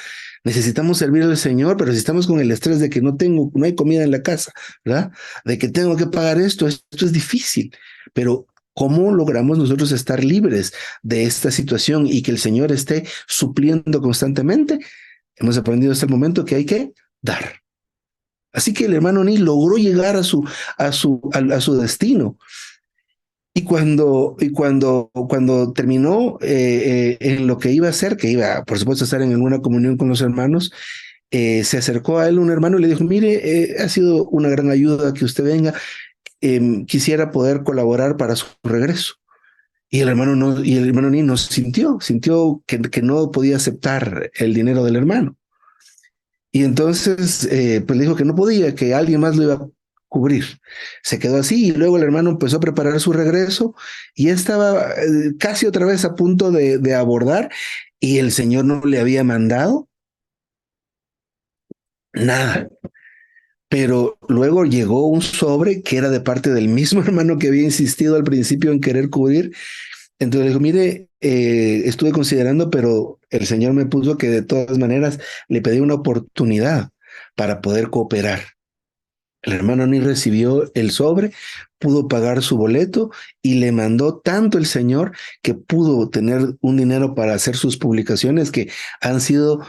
Necesitamos servir al Señor, pero si estamos con el estrés de que no hay comida en la casa, ¿verdad? De que tengo que pagar esto es difícil, pero ¿cómo logramos nosotros estar libres de esta situación y que el Señor esté supliendo constantemente? Hemos aprendido hasta el momento que hay que dar. Así que el hermano Ni logró llegar a su destino. Cuando terminó en lo que iba a hacer, que iba, por supuesto, a estar en alguna comunión con los hermanos, se acercó a él un hermano y le dijo, mire, ha sido una gran ayuda que usted venga, quisiera poder colaborar para su regreso. Y el hermano Ni no sintió que no podía aceptar el dinero del hermano. Y entonces, pues le dijo que no podía, que alguien más lo iba a cubrir. Se quedó así y luego el hermano empezó a preparar su regreso y estaba casi otra vez a punto de abordar y el Señor no le había mandado nada. Pero luego llegó un sobre que era de parte del mismo hermano que había insistido al principio en querer cubrir. Entonces le dijo, mire, estuve considerando, pero el Señor me puso que de todas maneras le pedí una oportunidad para poder cooperar. El hermano Ni recibió el sobre, pudo pagar su boleto y le mandó tanto el Señor que pudo tener un dinero para hacer sus publicaciones que han sido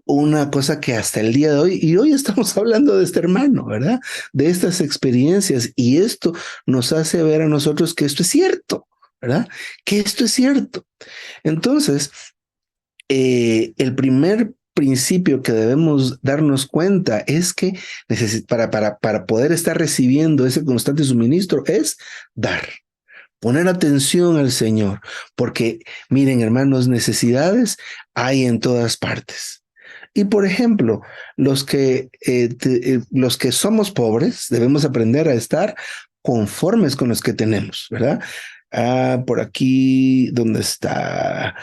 una cosa que hasta el día de hoy, y hoy estamos hablando de este hermano, ¿verdad? De estas experiencias y esto nos hace ver a nosotros que esto es cierto, ¿verdad? Que esto es cierto. Entonces, el primer principio que debemos darnos cuenta es que para poder estar recibiendo ese constante suministro es dar, poner atención al Señor, porque miren hermanos, necesidades hay en todas partes. Y por ejemplo, los que somos pobres debemos aprender a estar conformes con los que tenemos, ¿verdad? Por aquí, ¿dónde está?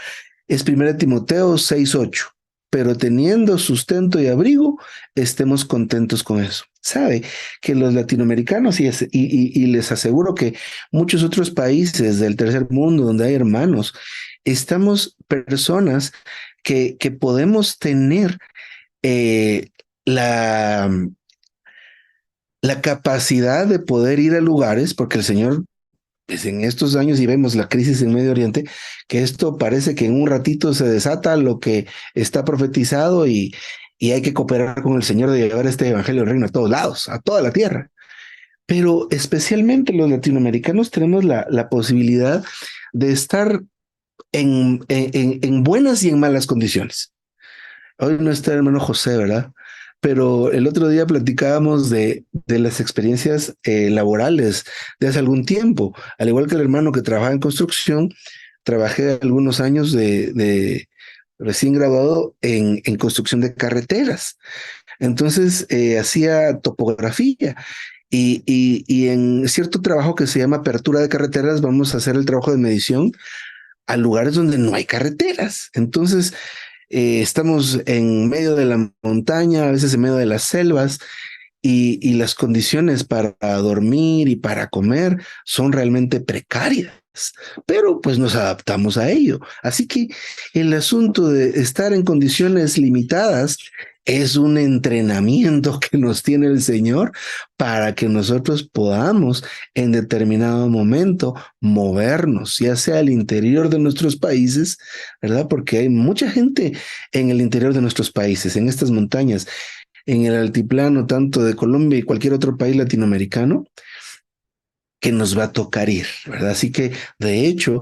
Es 1 Timoteo 6:8. pero teniendo sustento y abrigo, estemos contentos con eso. Sabe que los latinoamericanos, y les aseguro que muchos otros países del tercer mundo donde hay hermanos, estamos personas que podemos tener eh, la, la capacidad de poder ir a lugares, porque el Señor, pues en estos años, y vemos la crisis en Medio Oriente, que esto parece que en un ratito se desata lo que está profetizado y hay que cooperar con el Señor de llevar este evangelio del reino a todos lados, a toda la tierra. Pero especialmente los latinoamericanos tenemos la posibilidad de estar en buenas y en malas condiciones. Hoy no está el hermano José, ¿verdad? Pero el otro día platicábamos de las experiencias laborales de hace algún tiempo. Al igual que el hermano que trabaja en construcción, trabajé algunos años de recién graduado en construcción de carreteras. Entonces hacía topografía y en cierto trabajo que se llama apertura de carreteras vamos a hacer el trabajo de medición a lugares donde no hay carreteras. Entonces estamos en medio de la montaña, a veces en medio de las selvas, y las condiciones para dormir y para comer son realmente precarias, pero pues nos adaptamos a ello. Así que el asunto de estar en condiciones limitadas es un entrenamiento que nos tiene el Señor para que nosotros podamos en determinado momento movernos, ya sea al interior de nuestros países, ¿verdad? Porque hay mucha gente en el interior de nuestros países, en estas montañas, en el altiplano, tanto de Colombia y cualquier otro país latinoamericano, que nos va a tocar ir, ¿verdad? Así que, de hecho,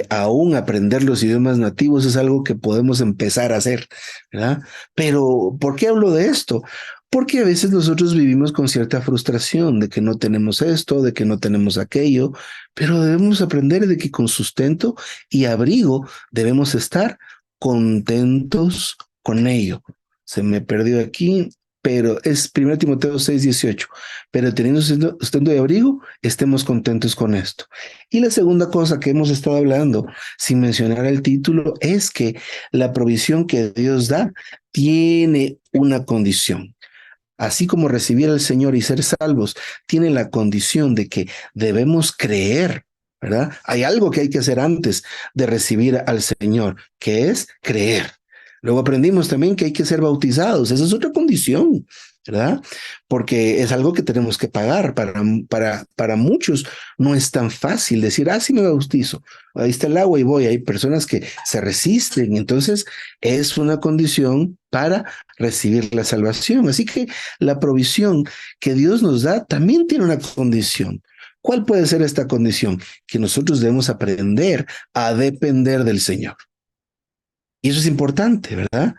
aún aprender los idiomas nativos es algo que podemos empezar a hacer, ¿verdad? Pero, ¿por qué hablo de esto? Porque a veces nosotros vivimos con cierta frustración de que no tenemos esto, de que no tenemos aquello, pero debemos aprender de que con sustento y abrigo debemos estar contentos con ello. Se me perdió aquí, pero es 1 Timoteo 6:18. Pero teniendo sustento y abrigo, estemos contentos con esto. Y la segunda cosa que hemos estado hablando, sin mencionar el título, es que la provisión que Dios da tiene una condición. Así como recibir al Señor y ser salvos, tiene la condición de que debemos creer, ¿verdad? Hay algo que hay que hacer antes de recibir al Señor, que es creer. Luego aprendimos también que hay que ser bautizados. Esa es otra condición, ¿verdad? Porque es algo que tenemos que pagar. Para muchos no es tan fácil decir, sí me bautizo. Ahí está el agua y voy. Hay personas que se resisten. Entonces es una condición para recibir la salvación. Así que la provisión que Dios nos da también tiene una condición. ¿Cuál puede ser esta condición? Que nosotros debemos aprender a depender del Señor. Y eso es importante, ¿verdad?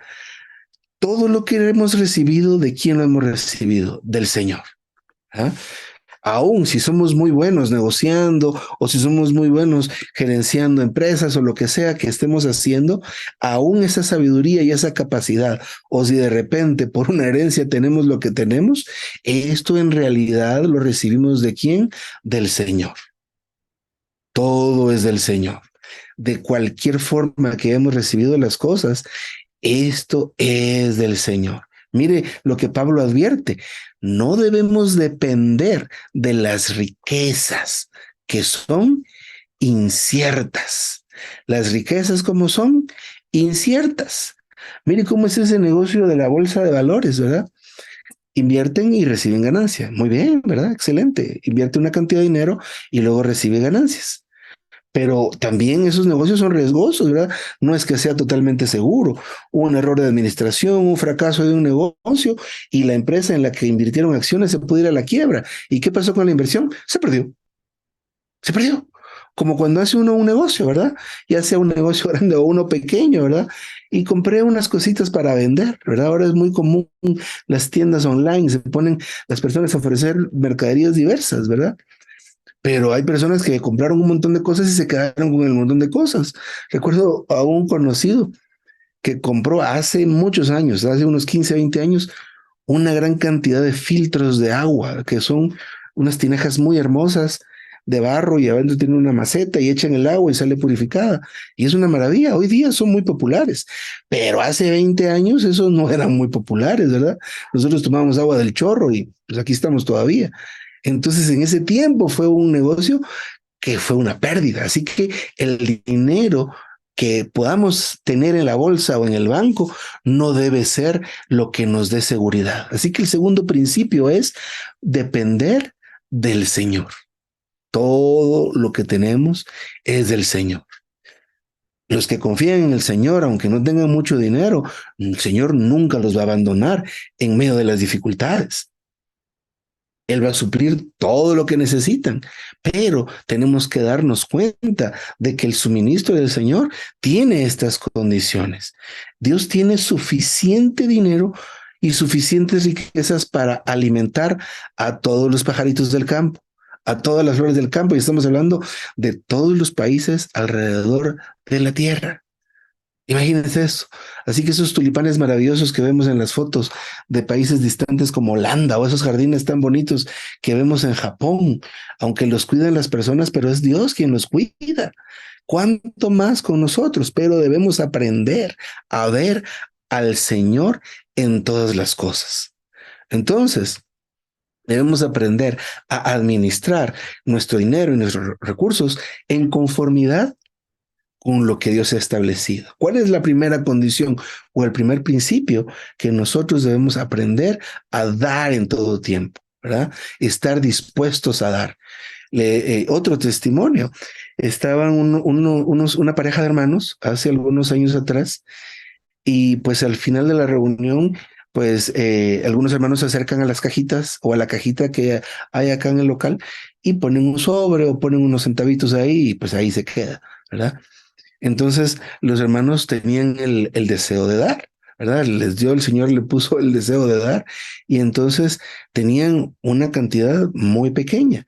Todo lo que hemos recibido, ¿de quién lo hemos recibido? Del Señor. ¿Ah? Aún si somos muy buenos negociando o si somos muy buenos gerenciando empresas o lo que sea que estemos haciendo, aún esa sabiduría y esa capacidad, o si de repente por una herencia tenemos lo que tenemos, esto en realidad lo recibimos ¿de quién? Del Señor. Todo es del Señor. De cualquier forma que hemos recibido las cosas, esto es del Señor. Mire lo que Pablo advierte. No debemos depender de las riquezas que son inciertas. Las riquezas como son inciertas. Mire cómo es ese negocio de la bolsa de valores, ¿verdad? Invierten y reciben ganancia. Muy bien, ¿verdad? Excelente. Invierte una cantidad de dinero y luego recibe ganancias. Pero también esos negocios son riesgosos, ¿verdad? No es que sea totalmente seguro. Hubo un error de administración, un fracaso de un negocio y la empresa en la que invirtieron acciones se pudo ir a la quiebra. ¿Y qué pasó con la inversión? Se perdió. Se perdió. Como cuando hace uno un negocio, ¿verdad? Ya sea un negocio grande o uno pequeño, ¿verdad? Y compré unas cositas para vender, ¿verdad? Ahora es muy común las tiendas online, se ponen las personas a ofrecer mercaderías diversas, ¿verdad? Pero hay personas que compraron un montón de cosas y se quedaron con el montón de cosas. Recuerdo a un conocido que compró hace muchos años, hace unos 15, 20 años, una gran cantidad de filtros de agua, que son unas tinajas muy hermosas, de barro y adentro tiene una maceta y echan el agua y sale purificada. Y es una maravilla. Hoy día son muy populares, pero hace 20 años esos no eran muy populares, ¿verdad? Nosotros tomábamos agua del chorro y pues aquí estamos todavía. Entonces, en ese tiempo fue un negocio que fue una pérdida. Así que el dinero que podamos tener en la bolsa o en el banco no debe ser lo que nos dé seguridad. Así que el segundo principio es depender del Señor. Todo lo que tenemos es del Señor. Los que confían en el Señor, aunque no tengan mucho dinero, el Señor nunca los va a abandonar en medio de las dificultades. Él va a suplir todo lo que necesitan, pero tenemos que darnos cuenta de que el suministro del Señor tiene estas condiciones. Dios tiene suficiente dinero y suficientes riquezas para alimentar a todos los pajaritos del campo, a todas las flores del campo, y estamos hablando de todos los países alrededor de la tierra. Imagínense eso. Así que esos tulipanes maravillosos que vemos en las fotos de países distantes como Holanda o esos jardines tan bonitos que vemos en Japón, aunque los cuidan las personas, pero es Dios quien los cuida. ¿Cuánto más con nosotros? Pero debemos aprender a ver al Señor en todas las cosas. Entonces, debemos aprender a administrar nuestro dinero y nuestros recursos en conformidad con lo que Dios ha establecido. ¿Cuál es la primera condición o el primer principio que nosotros debemos aprender a dar en todo tiempo? ¿Verdad? Estar dispuestos a dar. Otro testimonio. Estaban una pareja de hermanos hace algunos años atrás y pues al final de la reunión, pues algunos hermanos se acercan a las cajitas o a la cajita que hay acá en el local y ponen un sobre o ponen unos centavitos ahí y pues ahí se queda, ¿verdad? Entonces los hermanos tenían el deseo de dar, ¿verdad? Les dio, el Señor le puso el deseo de dar y entonces tenían una cantidad muy pequeña,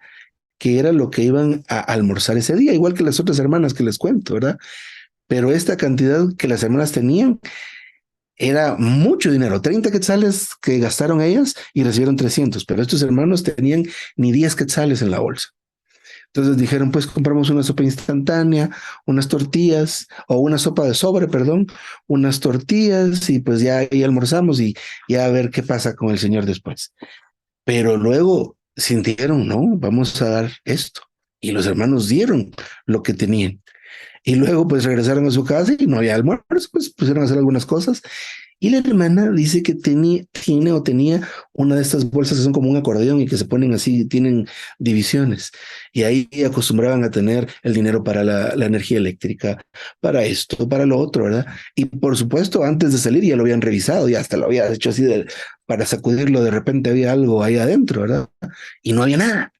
que era lo que iban a almorzar ese día, igual que las otras hermanas que les cuento, ¿verdad? Pero esta cantidad que las hermanas tenían era mucho dinero, 30 quetzales que gastaron ellas y recibieron 300, pero estos hermanos tenían ni 10 quetzales en la bolsa. Entonces dijeron, pues compramos una sopa instantánea, unas tortillas, o una sopa de sobre, perdón, unas tortillas, y pues ya ahí almorzamos y ya a ver qué pasa con el Señor después. Pero luego sintieron, no, vamos a dar esto. Y los hermanos dieron lo que tenían. Y luego pues regresaron a su casa y no había almuerzo, pues pusieron a hacer algunas cosas y la hermana dice que tiene o tenía una de estas bolsas que son como un acordeón y que se ponen así, tienen divisiones. Y ahí acostumbraban a tener el dinero para la energía eléctrica, para esto, para lo otro, ¿verdad? Y por supuesto, antes de salir ya lo habían revisado, ya hasta lo había hecho así para sacudirlo, de repente había algo ahí adentro, ¿verdad? Y no había nada.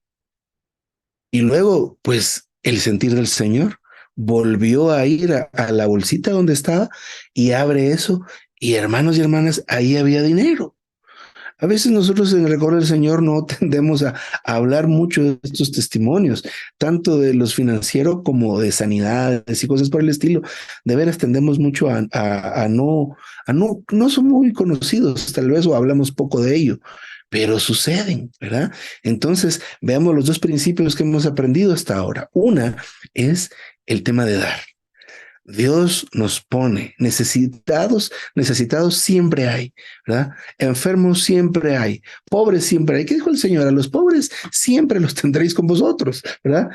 Y luego, pues, el sentir del Señor volvió a ir a la bolsita donde estaba y abre eso. Y hermanos y hermanas, ahí había dinero. A veces nosotros en el recorrido del Señor no tendemos a hablar mucho de estos testimonios, tanto de los financieros como de sanidades y cosas por el estilo. De veras tendemos mucho no son muy conocidos, tal vez, o hablamos poco de ello, pero suceden, ¿verdad? Entonces, veamos los dos principios que hemos aprendido hasta ahora. Una es el tema de dar. Dios nos pone necesitados siempre hay, ¿verdad? Enfermos siempre hay, pobres siempre hay. ¿Qué dijo el Señor? A los pobres siempre los tendréis con vosotros, ¿verdad?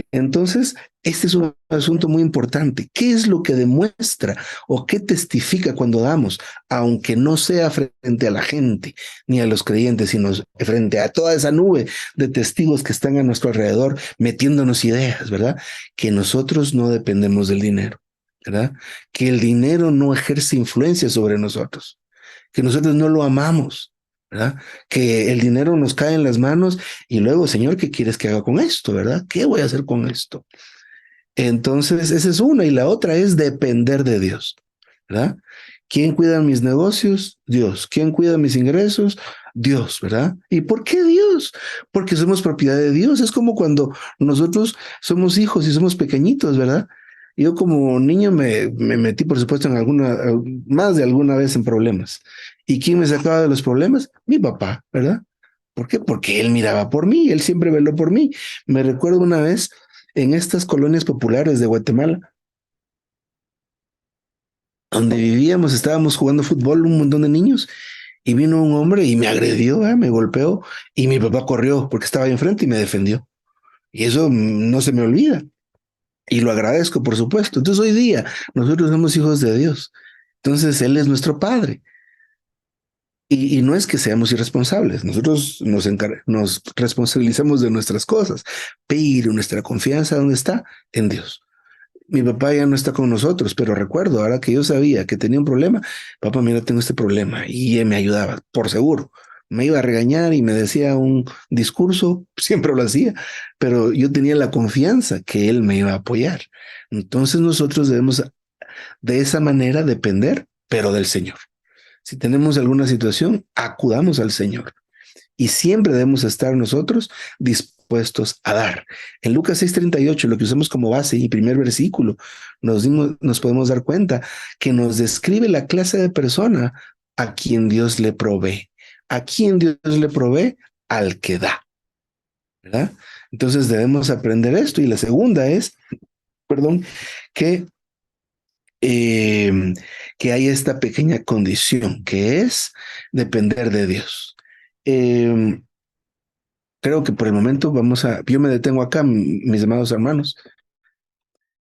Entonces, este es un asunto muy importante. ¿Qué es lo que demuestra o qué testifica cuando damos? Aunque no sea frente a la gente ni a los creyentes, sino frente a toda esa nube de testigos que están a nuestro alrededor metiéndonos ideas, ¿verdad? Que nosotros no dependemos del dinero, ¿verdad? Que el dinero no ejerce influencia sobre nosotros, que nosotros no lo amamos, ¿verdad? Que el dinero nos cae en las manos y luego, Señor, ¿qué quieres que haga con esto, verdad? ¿Qué voy a hacer con esto? Entonces, esa es una y la otra es depender de Dios, ¿verdad? ¿Quién cuida mis negocios? Dios. ¿Quién cuida mis ingresos? Dios, ¿verdad? ¿Y por qué Dios? Porque somos propiedad de Dios. Es como cuando nosotros somos hijos y somos pequeñitos, ¿verdad? Yo como niño me metí, por supuesto, más de alguna vez en problemas. ¿Y quién me sacaba de los problemas? Mi papá, ¿verdad? ¿Por qué? Porque él miraba por mí, él siempre veló por mí. Me recuerdo una vez en estas colonias populares de Guatemala, donde vivíamos, estábamos jugando fútbol un montón de niños y vino un hombre y me agredió, me golpeó y mi papá corrió porque estaba ahí enfrente y me defendió. Y eso no se me olvida y lo agradezco, por supuesto. Entonces hoy día nosotros somos hijos de Dios. Entonces Él es nuestro Padre. Y no es que seamos irresponsables, nosotros nos responsabilizamos de nuestras cosas, pero nuestra confianza, ¿dónde está? En Dios. Mi papá ya no está con nosotros, pero recuerdo, ahora que yo sabía que tenía un problema, papá, mira, tengo este problema, y él me ayudaba, por seguro. Me iba a regañar y me decía un discurso, siempre lo hacía, pero yo tenía la confianza que él me iba a apoyar. Entonces nosotros debemos de esa manera depender, pero del Señor. Si tenemos alguna situación, acudamos al Señor y siempre debemos estar nosotros dispuestos a dar. En Lucas 6:38, lo que usamos como base y primer versículo, nos podemos dar cuenta que nos describe la clase de persona a quien Dios le provee. ¿A quien Dios le provee? Al que da, ¿verdad? Entonces debemos aprender esto. Y la segunda es, perdón, que eh, que hay esta pequeña condición que es depender de Dios. Eh, Creo que por el momento yo me detengo acá, mis amados hermanos.